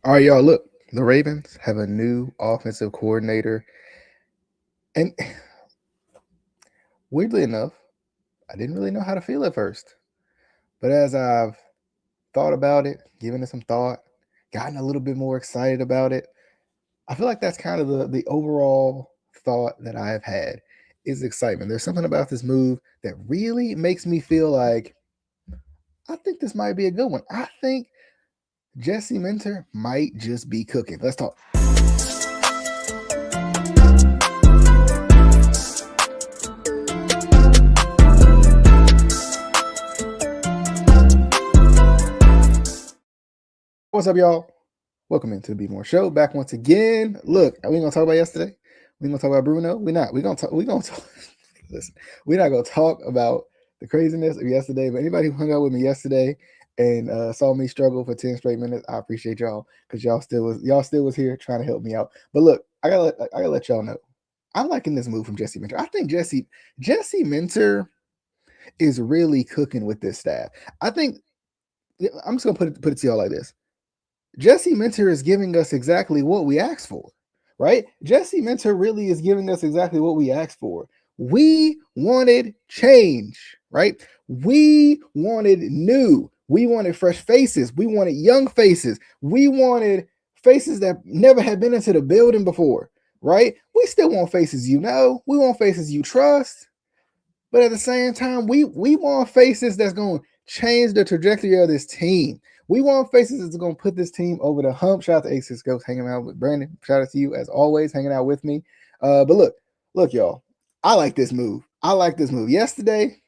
All right, y'all. Look, the Ravens have a new offensive coordinator, and weirdly enough, I didn't really know how to feel at first. But as I've thought about it, given it some thought, gotten a little bit more excited about it, I feel like that's kind of the overall thought that I have had is excitement. There's something about this move that really makes me feel like I think this might be a good one. I think Jesse Minter might just be cooking. Let's talk. What's up, y'all? Welcome into the Be More Show. Back once again. Look, we gonna talk about yesterday. We gonna talk about Bruno. We're not. We gonna talk. We gonna talk. Listen, we're not gonna talk about the craziness of yesterday. But anybody who hung out with me yesterday and saw me struggle for 10 straight minutes, I appreciate y'all because y'all still was here trying to help me out. But look, I gotta let y'all know. I'm liking this move from Jesse Minter. I think Jesse Minter is really cooking with this staff. I think I'm just gonna put it to y'all like this. Jesse Minter is giving us exactly what we asked for, right? Jesse Minter really is giving us exactly what we asked for. We wanted change, right? We wanted new. We wanted fresh faces. We wanted young faces. We wanted faces that never had been into the building before, right? We still want faces you know. We want faces you trust. But at the same time, we want faces that's going to change the trajectory of this team. We want faces that's going to put this team over the hump. Shout out to Aces Ghost hanging out with Brandon. Shout out to you as always, hanging out with me. But look, y'all. I like this move. I like this move. Yesterday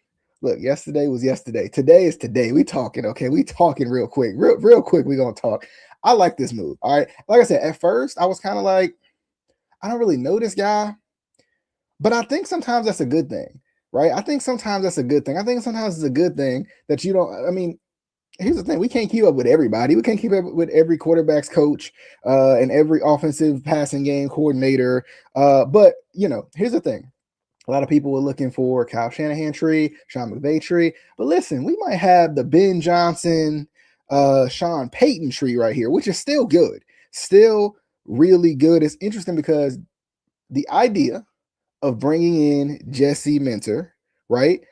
was yesterday. Today is today. We talking, okay? We talking real quick. Real quick, we gonna talk. I like this move. All right. Like I said, at first, I was kind of like, I don't really know this guy. But I think sometimes that's a good thing, right? I think sometimes that's a good thing. I think sometimes it's a good thing that you don't. I mean, here's the thing: we can't keep up with everybody. We can't keep up with every quarterback's coach and every offensive passing game coordinator. But here's the thing: a lot of people were looking for Kyle Shanahan tree, Sean McVay tree. But listen, we might have the Ben Johnson, Sean Payton tree right here, which is still good, still really good. It's interesting because the idea of bringing in Jesse Minter, right,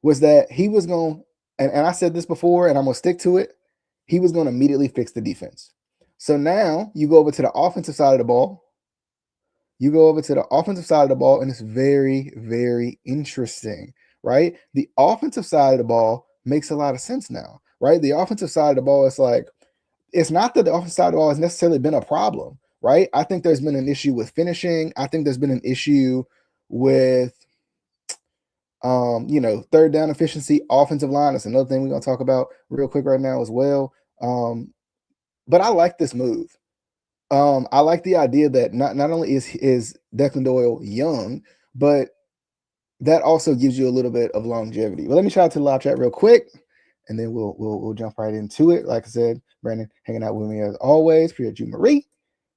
was that he was going, and I said this before, and I'm going to stick to it, he was going to immediately fix the defense. So now you go over to the offensive side of the ball. You go over to the offensive side of the ball, and it's very, very interesting, right? The offensive side of the ball makes a lot of sense now, right? The offensive side of the ball is like, it's not that the offensive side of the ball has necessarily been a problem, right? I think there's been an issue with finishing. I think there's been an issue with third down efficiency, offensive line. That's another thing we're gonna talk about real quick right now as well. But I like this move. I like the idea that not only is Declan Doyle young, but that also gives you a little bit of longevity. But let me shout out to the live chat real quick, and then we'll jump right into it. Like I said, Brandon hanging out with me as always. Appreciate you, Marie,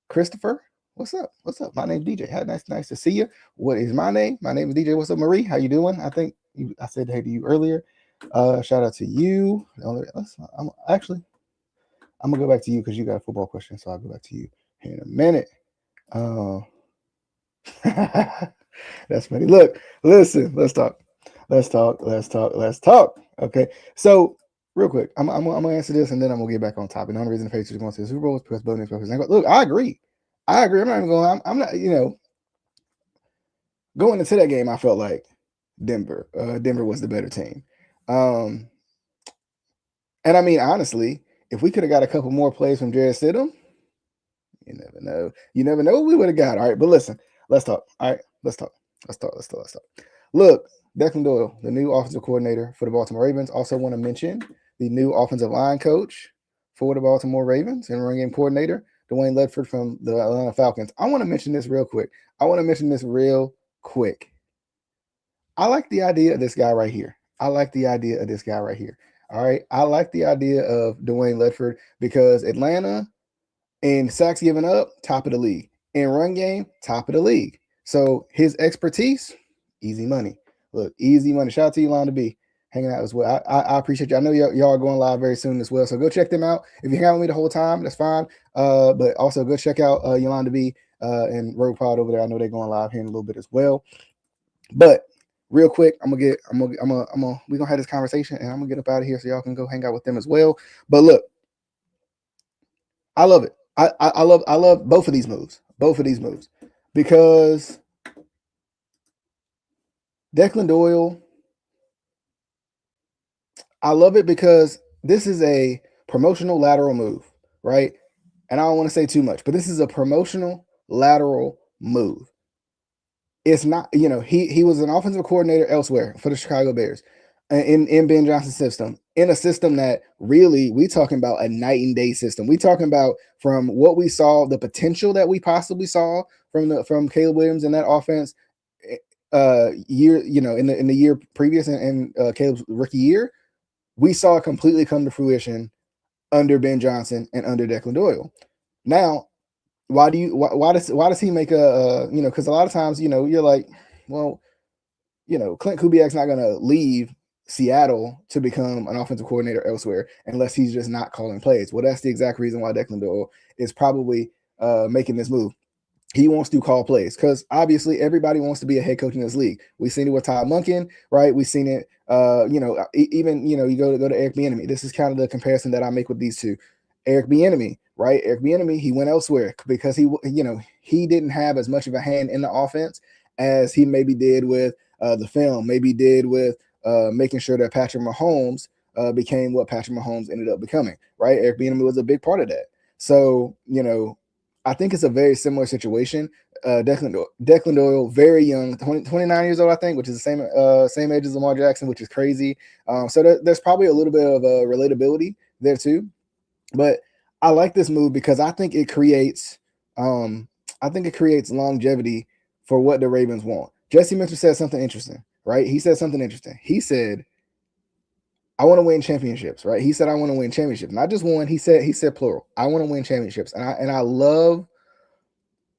Christopher. What's up? What's up? My name's DJ. Nice to see you. What is my name? My name is DJ. What's up, Marie? How you doing? I think I said hey to you earlier. Shout out to you. I'm gonna go back to you because you got a football question, so I'll go back to you here in a minute. That's funny. Look, listen. Let's talk. Okay, so real quick, I'm gonna answer this and then I'm gonna get back on topic. The only reason the Patriots are going to the Super Bowl is because bonus purposes. Look, I agree. I'm not even going. I'm not. Going into that game, I felt like Denver. Denver was the better team. And I mean, honestly, if we could have got a couple more plays from Jared Stidham, you never know. You never know what we would have got. All right, but listen, let's talk. All right, let's talk. Look, Declan Doyle, the new offensive coordinator for the Baltimore Ravens. Also want to mention the new offensive line coach for the Baltimore Ravens and run game coordinator, Dwayne Ledford from the Atlanta Falcons. I want to mention this real quick. I like the idea of this guy right here. All right. I like the idea of Dwayne Ledford because Atlanta in sacks given up, top of the league. In run game, top of the league. So his expertise, easy money. Look, easy money. Shout out to Elon to be hanging out as well. I appreciate you. I know y'all are going live very soon as well, so go check them out. If you hang out with me the whole time, that's fine. But also go check out Yolanda B and Rogue Pod over there. I know they're going live here in a little bit as well. But real quick, we're gonna have this conversation, and I'm gonna get up out of here so y'all can go hang out with them as well. But look, I love it. I love both of these moves. Because Declan Doyle, I love it because this is a promotional lateral move, right? And I don't want to say too much, but this is a promotional lateral move. It's not, he was an offensive coordinator elsewhere for the Chicago Bears in Ben Johnson's system, in a system that really, we talking about a night and day system. We talking about from what we saw, the potential that we possibly saw from Caleb Williams in that offense year, in the year previous and Caleb's rookie year, we saw it completely come to fruition under Ben Johnson and under Declan Doyle. Now, why does he make because a lot of times, you're like, well, Clint Kubiak's not going to leave Seattle to become an offensive coordinator elsewhere unless he's just not calling plays. Well, that's the exact reason why Declan Doyle is probably making this move. He wants to call plays because obviously everybody wants to be a head coach in this league. We've seen it with Todd Monken, right? We've seen it, even, you go to Eric Bieniemy. This is kind of the comparison that I make with these two. Eric Bieniemy, right? Eric Bieniemy, he went elsewhere because he didn't have as much of a hand in the offense as he maybe did with the film, maybe did with making sure that Patrick Mahomes became what Patrick Mahomes ended up becoming, right? Eric Bieniemy was a big part of that. So, I think it's a very similar situation. Declan Doyle, very young, 29 years old, I think, which is the same age as Lamar Jackson, which is crazy. So there's probably a little bit of relatability there too. But I like this move because I think it creates longevity for what the Ravens want. Jesse Minter said something interesting, right? He said something interesting. He said, I want to win championships, right? He said, I want to win championships. Not just one. He said plural. I want to win championships. And I love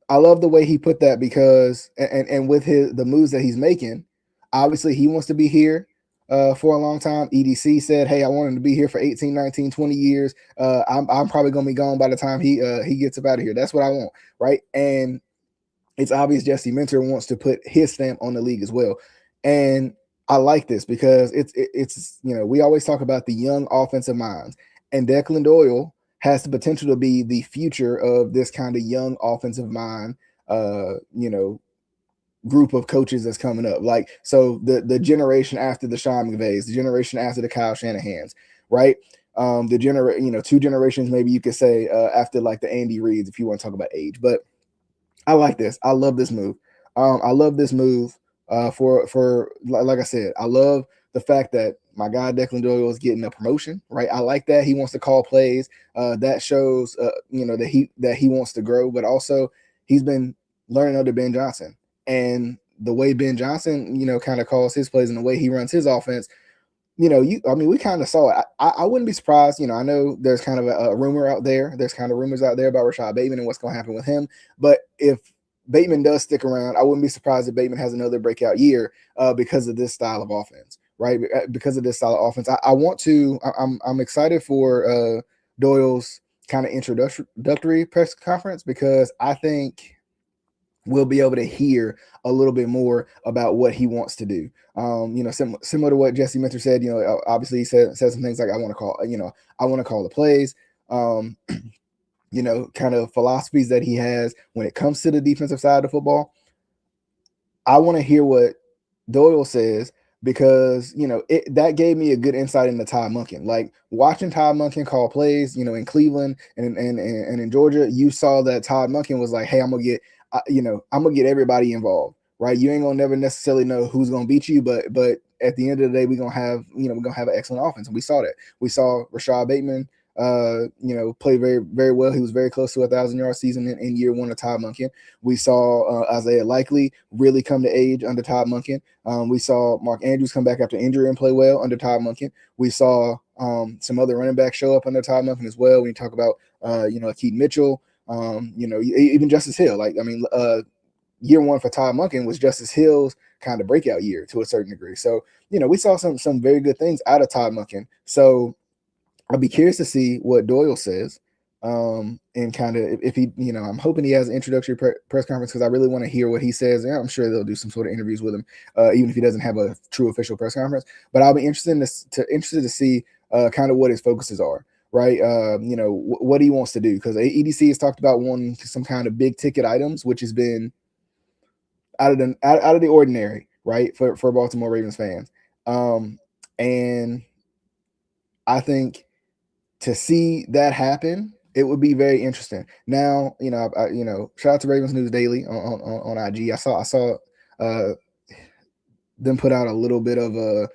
the way he put that because, and with the moves that he's making, obviously he wants to be here for a long time. EDC said, hey, I want him to be here for 18, 19, 20 years. I'm probably going to be gone by the time he gets up out of here. That's what I want, right? And it's obvious Jesse Minter wants to put his stamp on the league as well. And I like this because it's we always talk about the young offensive minds, and Declan Doyle has the potential to be the future of this kind of young offensive mind, group of coaches that's coming up. Like, so the generation after the Sean McVays, the generation after the Kyle Shanahans, right? Two generations, maybe you could say, after like the Andy Reids, if you want to talk about age. But I like this. I love this move. I love this move for like I said, I love the fact that my guy Declan Doyle is getting a promotion, right? I like that he wants to call plays. That shows, that he wants to grow, but also he's been learning under Ben Johnson, and the way Ben Johnson, kind of calls his plays and the way he runs his offense. We kind of saw it. I wouldn't be surprised. I know there's kind of a rumor out there. There's kind of rumors out there about Rashad Bateman and what's going to happen with him. But if Bateman does stick around, I wouldn't be surprised if Bateman has another breakout year because of this style of offense, right? Because of this style of offense. I'm excited for Doyle's kind of introductory press conference because I think we'll be able to hear a little bit more about what he wants to do. Similar to what Jesse Minter said, obviously he said some things like, I want to call the plays, kind of philosophies that he has when it comes to the defensive side of the football. I want to hear what Doyle says because, that gave me a good insight into Todd Monken. Like watching Todd Monken call plays, in Cleveland and in Georgia, you saw that Todd Monken was like, hey, I'm going to get everybody involved, right? You ain't going to never necessarily know who's going to beat you, but at the end of the day, we're going to have an excellent offense. And we saw that. We saw Rashad Bateman, play very, very well. He was very close to 1,000-yard season in year one of Todd Monken. We saw Isaiah Likely really come to age under Todd Monken. We saw Mark Andrews come back after injury and play well under Todd Monken. We saw some other running backs show up under Todd Monken as well. When you talk about, Keaton Mitchell, even Justice Hill. year one for Todd Monken was Justice Hill's kind of breakout year to a certain degree. So, we saw some very good things out of Todd Monken. So I'll be curious to see what Doyle says. And kind of if he, I'm hoping he has an introductory press conference because I really want to hear what he says. Yeah, I'm sure they'll do some sort of interviews with him, even if he doesn't have a true official press conference. But I'll be interested to see kind of what his focuses are, right? What he wants to do, because EDC has talked about wanting some kind of big ticket items, which has been out of the ordinary, right, for Baltimore Ravens fans. And I think to see that happen, it would be very interesting. Now, shout out to Ravens News Daily on IG. I saw them put out a little bit of a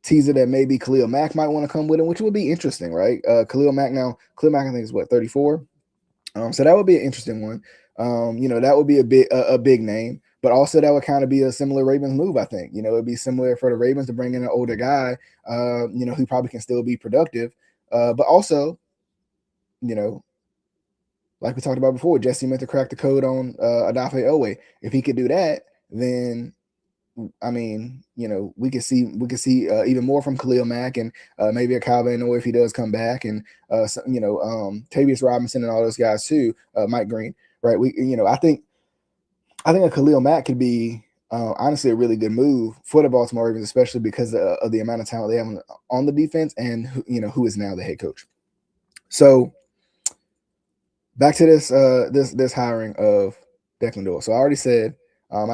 teaser that maybe Khalil Mack might want to come with him, which would be interesting, right? Khalil Mack, I think is what, 34. So that would be an interesting one. That would be a big name, but also that would kind of be a similar Ravens move. I think, it'd be similar for the Ravens to bring in an older guy, who probably can still be productive. But also, like we talked about before, Jesse meant to crack the code on Odafe Owe. If he could do that, then I mean, we could see even more from Khalil Mack and maybe a Kyle Van Noy if he does come back, and Tavius Robinson and all those guys too, Mike Green, right? I think a Khalil Mack could be honestly a really good move for the Baltimore Ravens, especially because of the amount of talent they have on the defense and who is now the head coach. So back to this hiring of Declan Doyle. So I already said, I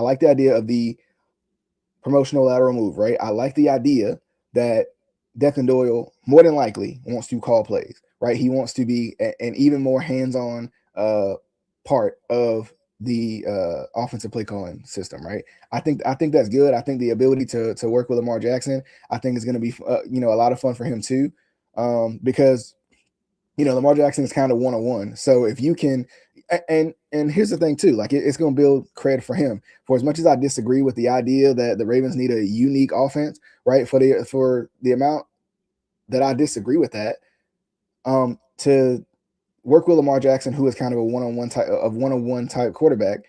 like the idea of the promotional lateral move, right? I like the idea that Declan Doyle more than likely wants to call plays, right? He wants to be an even more hands-on part of the offensive play calling system, right? I think that's good. I think the ability to work with Lamar Jackson, I think is going to be a lot of fun for him too, because Lamar Jackson is kind of one-on-one. So if you can, and here's the thing too, like it's going to build credit for him. For as much as I disagree with the idea that the Ravens need a unique offense, right? For the amount that I disagree with that, to work with Lamar Jackson, who is kind of a one-on-one type quarterback,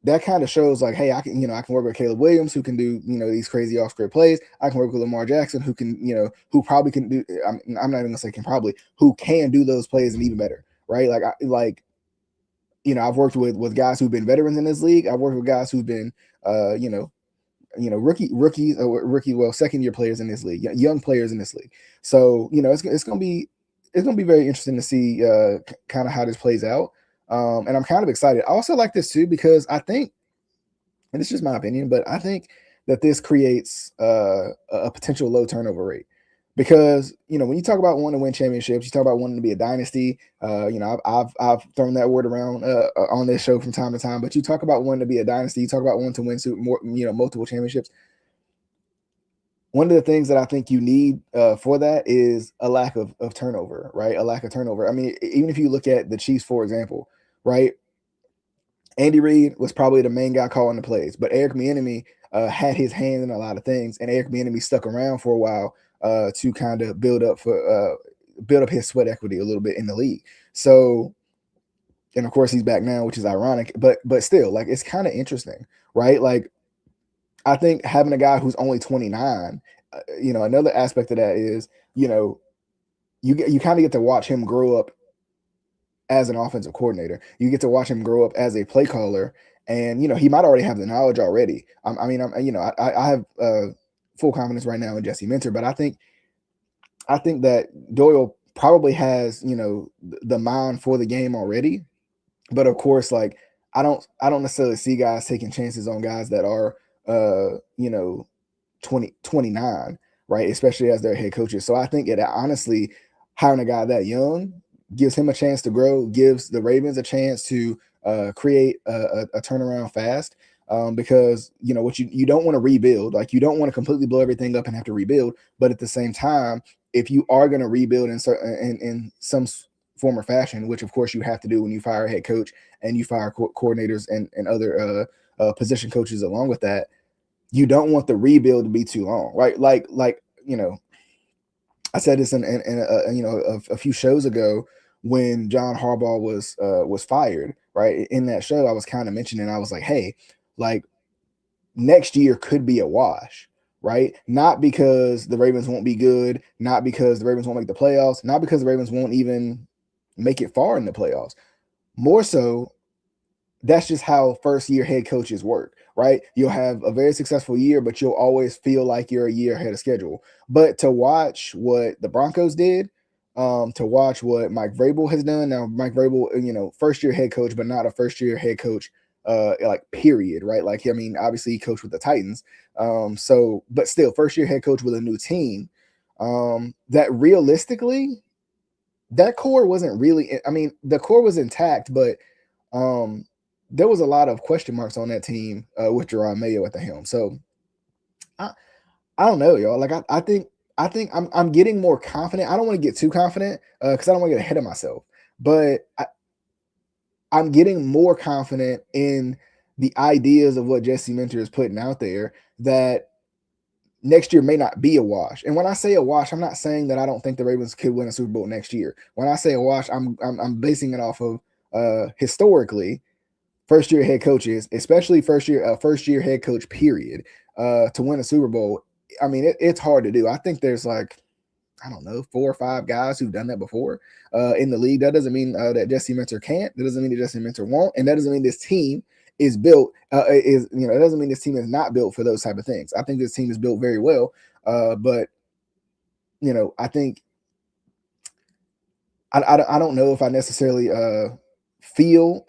that kind of shows like, hey, I can work with Caleb Williams, who can do, these crazy off-script plays. I can work with Lamar Jackson, who can, who probably can do, I'm not even gonna say can probably, who can do those plays and even better, right? I've worked with guys who've been veterans in this league. I've worked with guys who've been, second year players in this league, young players in this league. So, it's gonna be very interesting to see kind of how this plays out. And I'm kind of excited. I also like this too, because I think, and it's just my opinion, but I think that this creates a potential low turnover rate. Because, when you talk about wanting to win championships, you talk about wanting to be a dynasty. I've thrown that word around on this show from time to time, but you talk about wanting to be a dynasty, you talk about wanting to win multiple championships. One of the things that I think you need for that is a lack of turnover, right? A lack of turnover. I mean, even if you look at the Chiefs, for example, right? Andy Reid was probably the main guy calling the plays, but Eric Bieniemy had his hand in a lot of things, and Eric Bieniemy stuck around for a while to kind of build up his sweat equity a little bit in the league. So, and of course he's back now, which is ironic, but still, like, it's kind of interesting, right? Like, I think having a guy who's only 29, another aspect of that is, you kind of get to watch him grow up as an offensive coordinator. You get to watch him grow up as a play caller, and he might already have the knowledge already. I have full confidence right now in Jesse Minter, but I think that Doyle probably has the mind for the game already. But of course, like, I don't necessarily see guys taking chances on guys that are 29, right? Especially as their head coaches. So I think that honestly, hiring a guy that young gives him a chance to grow, gives the Ravens a chance to create a turnaround fast. Because what you don't want to rebuild, like, you don't want to completely blow everything up and have to rebuild. But at the same time, if you are going to rebuild in some form or fashion, which of course you have to do when you fire a head coach and you fire coordinators and other position coaches along with that, you don't want the rebuild to be too long, right? Like I said this in a few shows ago when John Harbaugh was fired. right? In that show, I was kind of mentioning, I was like, hey, like next year could be a wash, right? Not because the Ravens won't be good, not because the Ravens won't make the playoffs, not because the Ravens won't even make it far in the playoffs. More so, that's just how first year head coaches work, right? You'll have a very successful year, but you'll always feel like you're a year ahead of schedule. But to watch what the Broncos did, to watch what Mike Vrabel has done. Now, Mike Vrabel, first year head coach, but not a first year head coach, like period, right? Like, I mean, obviously he coached with the Titans. But still, first year head coach with a new team. That realistically, that core wasn't really, I mean, the core was intact, but um, there was a lot of question marks on that team with Jerome Mayo at the helm. So I, I don't know, y'all. Like I think I'm getting more confident. I don't want to get too confident because I don't want to get ahead of myself. But I'm getting more confident in the ideas of what Jesse Minter is putting out there that next year may not be a wash. And when I say a wash, I'm not saying that I don't think the Ravens could win a Super Bowl next year. When I say a wash, I'm basing it off of historically first year head coaches, especially first year head coach period, to win a Super Bowl. I mean, it's hard to do. I think there's like, I don't know, 4 or 5 guys who've done that before in the league. That doesn't mean that Jesse Minter can't. That doesn't mean that Jesse Minter won't. And that doesn't mean this team is built. It doesn't mean this team is not built for those type of things. I think this team is built very well. But I think I don't know if I necessarily feel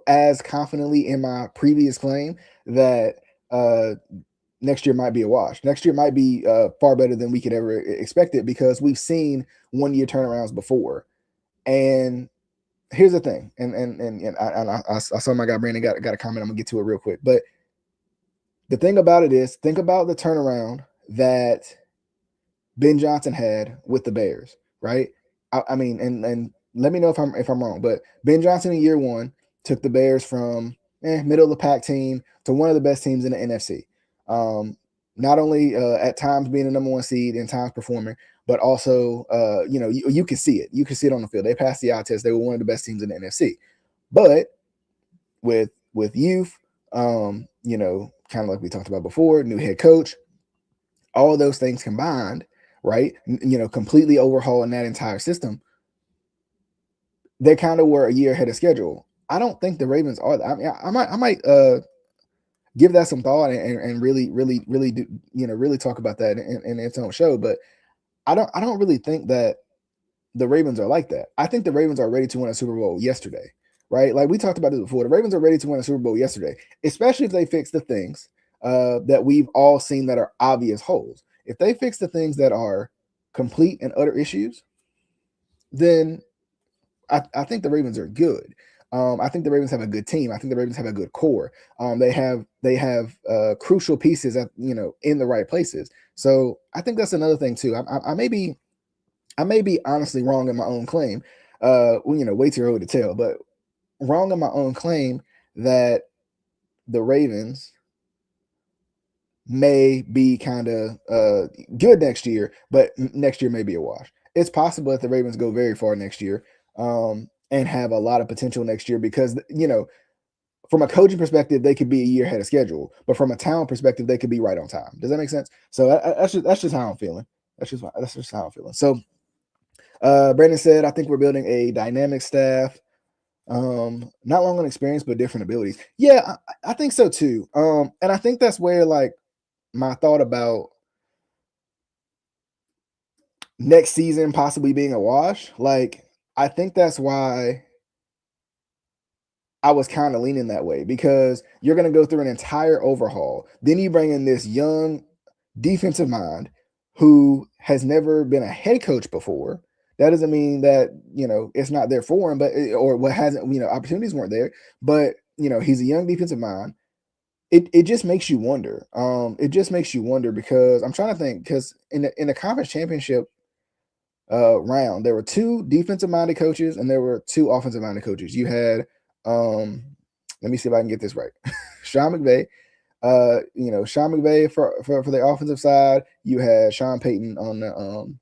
as confidently in my previous claim that next year might be a wash. Next year might be far better than we could ever expect it because we've seen 1 year turnarounds before. And here's the thing, and I saw my guy Brandon got a comment. I'm gonna get to it real quick, but the thing about it is, think about the turnaround that Ben Johnson had with the Bears, right? I mean, and let me know if I'm wrong, but Ben Johnson in year 1 took the Bears from middle of the pack team to one of the best teams in the NFC. Not only at times being the number 1 seed and times performing, but also you can see it. You can see it on the field. They passed the eye test. They were one of the best teams in the NFC. But with youth, kind of like we talked about before, new head coach, all of those things combined, right? Completely overhauling that entire system. They kind of were a year ahead of schedule. I don't think the Ravens are. I mean, I might give that some thought and really do, really talk about that in its own show. But I don't really think that the Ravens are like that. I think the Ravens are ready to win a Super Bowl yesterday, right? Like we talked about this before. The Ravens are ready to win a Super Bowl yesterday, especially if they fix the things that we've all seen that are obvious holes. If they fix the things that are complete and utter issues, then I think the Ravens are good. I think the Ravens have a good team. I think the Ravens have a good core. They have crucial pieces in the right places. So I think that's another thing too. I may be honestly wrong in my own claim. Way too early to tell, but wrong in my own claim that the Ravens may be kind of good next year, but next year may be a wash. It's possible that the Ravens go very far next year and have a lot of potential next year because, from a coaching perspective, they could be a year ahead of schedule, but from a talent perspective, they could be right on time. Does that make sense? So that's just how I'm feeling. That's just how I'm feeling. So Brandon said, I think we're building a dynamic staff. Not long on experience, but different abilities. Yeah, I think so too. And I think that's where like my thought about next season possibly being a wash, like I think that's why I was kind of leaning that way because you're going to go through an entire overhaul. Then you bring in this young defensive mind who has never been a head coach before. That doesn't mean that, it's not there for him, but or what hasn't, opportunities weren't there, but he's a young defensive mind. It just makes you wonder. It just makes you wonder because I'm trying to think because in the conference championship round, there were 2 defensive minded coaches and there were 2 offensive minded coaches. You had let me see if I can get this right. Sean McVay, Sean McVay for the offensive side. You had Sean Payton on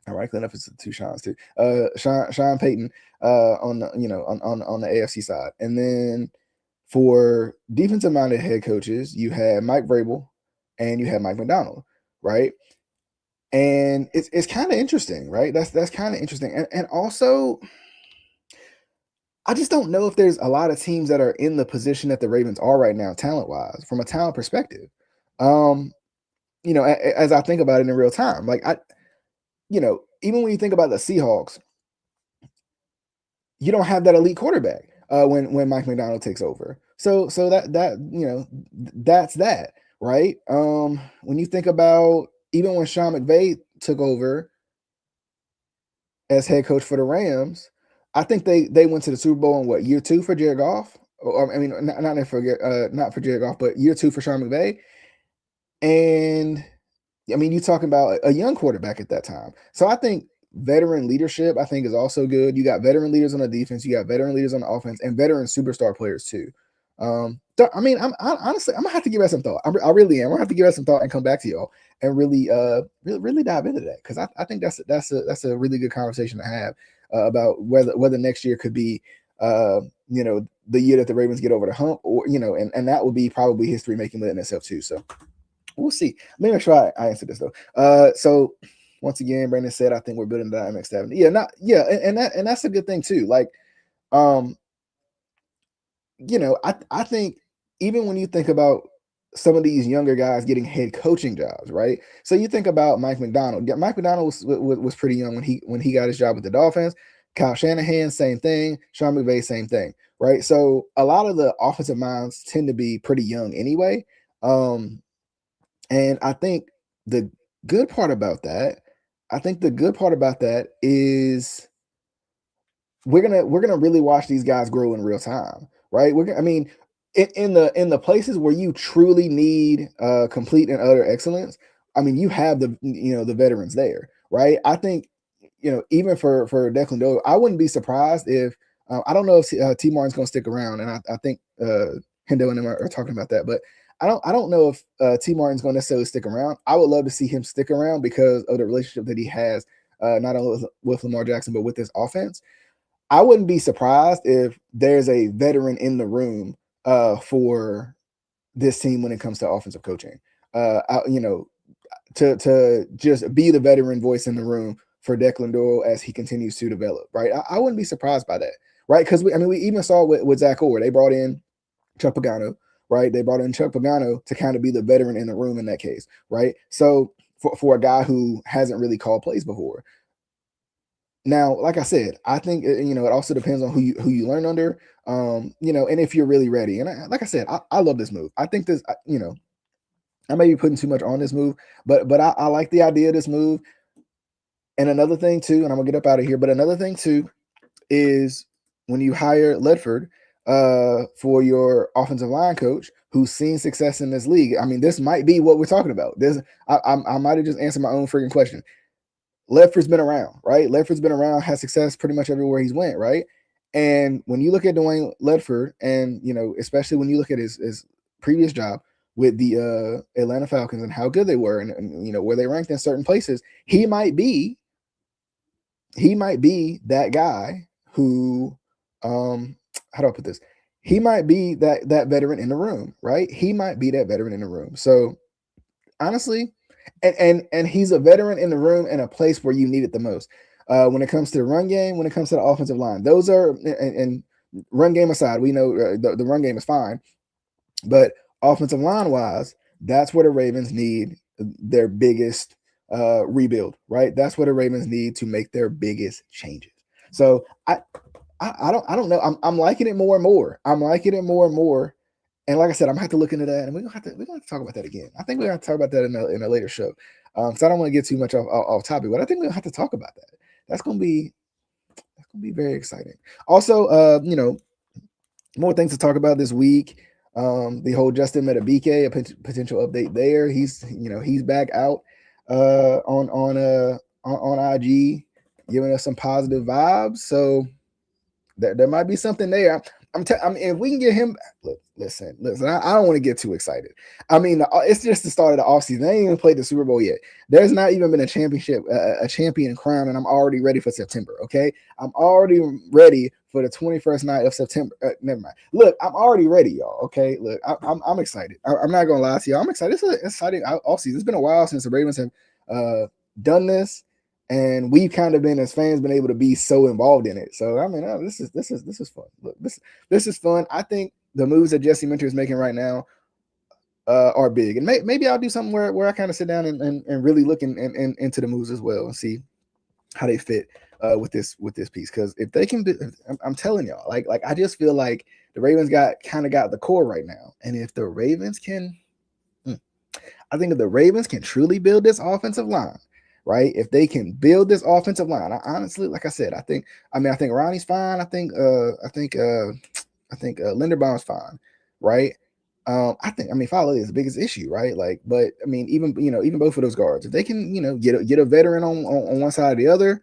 All right, clean up is two Sean's too. Sean Payton on the on the AFC side, and then for defensive minded head coaches, you had Mike Vrabel and you had Mike McDonald, right? And it's kind of interesting, right? That's kind of interesting, and also I just don't know if there's a lot of teams that are in the position that the Ravens are right now, talent wise, from a talent perspective. Um, as I think about it in real time, like even when you think about the Seahawks, you don't have that elite quarterback when Mike McDonald takes over. So that's that, right? When you think about even when Sean McVay took over as head coach for the Rams, I think they went to the Super Bowl in what, year 2 for Jared Goff? Or, I mean, not for Jared Goff, but year 2 for Sean McVay. And I mean, you're talking about a young quarterback at that time. So I think veteran leadership, I think, is also good. You got veteran leaders on the defense, you got veteran leaders on the offense, and veteran superstar players too. I mean, honestly, I'm gonna have to give that some thought. I really am. I'm gonna have to give that some thought and come back to y'all and really dive into that, because I think that's a really good conversation to have about whether next year could be the year that the Ravens get over the hump, or and that would be probably history making within itself too. So we'll see. Let me make sure I answer this though. So once again, Brandon said, I think we're building the dynamic staff. And that's a good thing too. Like, I think even when you think about some of these younger guys getting head coaching jobs, right? So you think about Mike McDonald. Yeah, Mike McDonald was pretty young when he got his job with the Dolphins. Kyle Shanahan, same thing. Sean McVay, same thing, right? So a lot of the offensive minds tend to be pretty young anyway. And I think the good part about that, is we're gonna really watch these guys grow in real time, right? I mean, in the places where you truly need complete and utter excellence, I mean, you have the veterans there, right? I think even for Declan Doyle, I wouldn't be surprised if I don't know if T Martin's going to stick around, and I think Hendo and him are talking about that, but I don't know if T Martin's going to necessarily stick around. I would love to see him stick around because of the relationship that he has not only with Lamar Jackson but with this offense. I wouldn't be surprised if there's a veteran in the room for this team when it comes to offensive coaching. To just be the veteran voice in the room for Declan Doyle as he continues to develop, right? I wouldn't be surprised by that, right? Because we even saw with Zach Orr, they brought in Chuck Pagano, right? They brought in Chuck Pagano to kind of be the veteran in the room in that case, right? So for a guy who hasn't really called plays before. Now, like I said, I think it also depends on who you learn under, and if you're really ready. And like I said, I love this move. I think this, I may be putting too much on this move, but I like the idea of this move. And another thing too, and I'm gonna get up out of here, but another thing too is when you hire Ledford for your offensive line coach who's seen success in this league. I mean, this might be what we're talking about. I might have just answered my own freaking question. Ledford's been around, right? Ledford's been around, has success pretty much everywhere he's went, right? And when you look at Dwayne Ledford, and especially when you look at his previous job with the Atlanta Falcons and how good they were, and where they ranked in certain places, he might be that guy who, how do I put this? He might be that veteran in the room, right? He might be that veteran in the room. So honestly, and he's a veteran in the room in a place where you need it the most. When it comes to the run game, when it comes to the offensive line, those are and run game aside, we know the run game is fine, but offensive line wise, that's where the Ravens need their biggest rebuild, right? That's where the Ravens need to make their biggest changes. So I don't know. I'm liking it more and more. I'm liking it more and more. And like I said, I'm gonna have to look into that, and we're gonna have to talk about that again. I think we're gonna have to talk about that in a later show. Because I don't want to get too much off topic, but I think we're gonna have to talk about that. That's gonna be very exciting. Also, more things to talk about this week. The whole Justin Metabike, a potential update there. He's back out on IG, giving us some positive vibes. So there might be something there. I mean, if we can get him, look, listen. I don't want to get too excited. I mean, it's just the start of the offseason. They ain't even played the Super Bowl yet. There's not even been a championship, a champion crown, and I'm already ready for September. Okay, I'm already ready for the 21st night of September. Never mind. Look, I'm already ready, y'all. Okay, look, I'm excited. I'm not gonna lie to you. I'm excited. It's an exciting offseason. It's been a while since the Ravens have done this. And we've kind of been, as fans, been able to be so involved in it. So I mean, this is fun. Look, this is fun. I think the moves that Jesse Minter is making right now are big, and maybe I'll do something where I kind of sit down and really look into the moves as well and see how they fit with this piece. Because if they can, I'm telling y'all, like I just feel like the Ravens got the core right now, and if the Ravens can, I think if the Ravens can truly build this offensive line. Right, if they can build this offensive line, I honestly, like I said, I think Ronnie's fine. I think Linderbaum's fine, right? I mean, Fowler is the biggest issue, right? Like, but I mean, even both of those guards, if they can, get a veteran on one side or the other,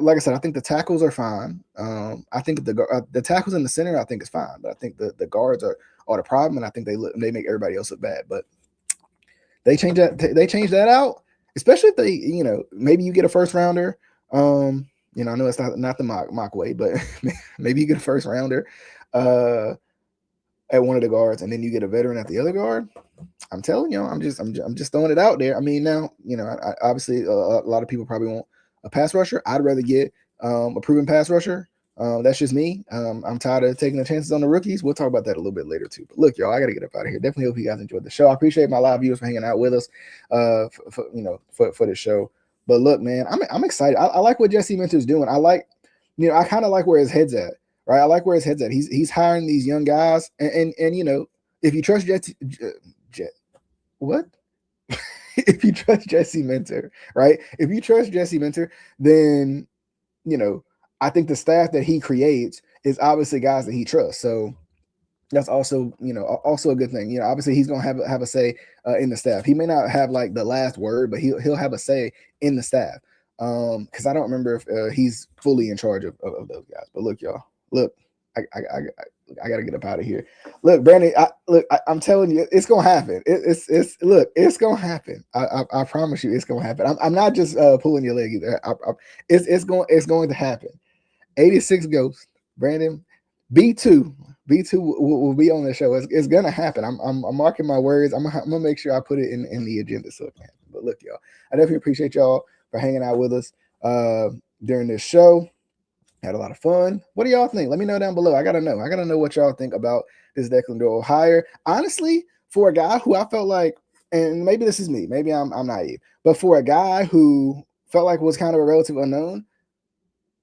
like I said, I think the tackles are fine. I think the tackles in the center, I think is fine, but I think the guards are the problem, and I think they make everybody else look bad. But they change that out. Especially if they, maybe you get a first rounder. I know it's not the mock way, but maybe you get a first rounder at one of the guards, and then you get a veteran at the other guard. I'm telling you, I'm just throwing it out there. I mean, now, obviously a lot of people probably want a pass rusher. I'd rather get a proven pass rusher. That's just me. I'm tired of taking the chances on the rookies. We'll talk about that a little bit later too. But look, y'all, I got to get up out of here. Definitely hope you guys enjoyed the show. I appreciate my live viewers for hanging out with us for the show. But look, man, I'm excited. I like what Jesse Minter's doing. I kind of like where his head's at. Right, I like where his head's at. He's hiring these young guys, and if you trust what? If you trust Jesse Minter, right? If you trust Jesse Minter, then I think the staff that he creates is obviously guys that he trusts. So that's also a good thing. Obviously he's gonna have a say in the staff. He may not have like the last word, but he'll have a say in the staff. Because I don't remember if he's fully in charge of those guys. But look, y'all. Look, I gotta get up out of here. Look, Brandon. I'm telling you, it's gonna happen. It's gonna happen. I promise you, it's gonna happen. I'm not just pulling your leg either. It's going to happen. 86 Ghost, Brandon, B2 will be on the show. It's gonna happen. I'm marking my words. I'm gonna make sure I put it in the agenda so it can happen. But look, y'all, I definitely appreciate y'all for hanging out with us during this show. Had a lot of fun. What do y'all think? Let me know down below. I gotta know what y'all think about this Declan Doyle hire. Honestly, for a guy who I felt like, and maybe this is me, maybe I'm naive, but for a guy who felt like was kind of a relative unknown,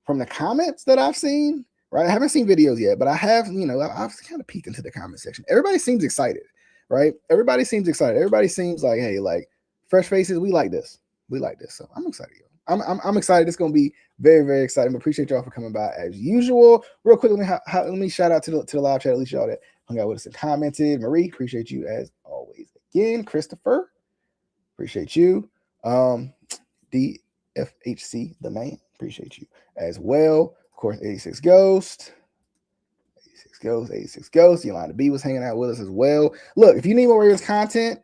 from the comments that I've seen, right? I haven't seen videos yet, but I have, I've kind of peeked into the comment section. Everybody seems excited, right? Everybody seems excited. Everybody seems like, hey, like fresh faces. We like this. So I'm excited. I'm excited. It's going to be very, very exciting. I appreciate y'all for coming by as usual. Real quick, let me shout out to the live chat, at least y'all that hung out with us and commented. Marie, appreciate you as always. Again, Christopher, appreciate you. DFHC, the man, appreciate you as well. Of course, 86 Ghost. 86 Ghost. Yolanda B was hanging out with us as well. Look, if you need more Ravens content,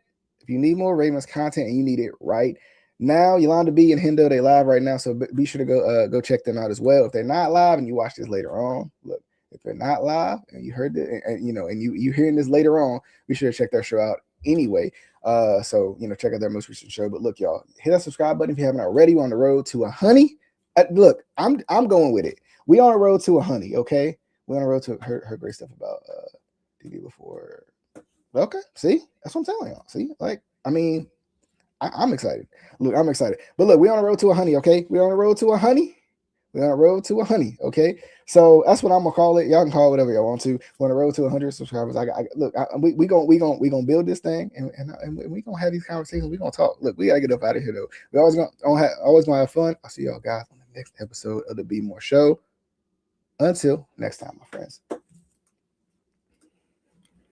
and you need it right now, Yolanda B and Hendo, they live right now, so be sure to go check them out as well. If they're not live and you watch this later on, look, if they're not live and you heard it, and you hearing this later on, be sure to check their show out anyway. So check out their most recent show. But look, y'all, hit that subscribe button if you haven't already. We're on the road to 100. Look, I'm going with it. We on the road to 100. Okay, we're on the road to her great stuff about TV before. Okay, see, that's what I'm telling y'all. See, like, I mean, I'm excited. Look, I'm excited. But look, we're on the road to 100, okay? We're on the road to 100. We're on the road to 100, okay? So that's what I'm gonna call it. Y'all can call it whatever y'all want to. We're on the road to 100 subscribers. We gonna build this thing, and we gonna have these conversations. We gonna talk. Look, we gotta get up out of here though. We always gonna have fun. I'll see y'all guys on the next episode of the Be More Show. Until next time, my friends.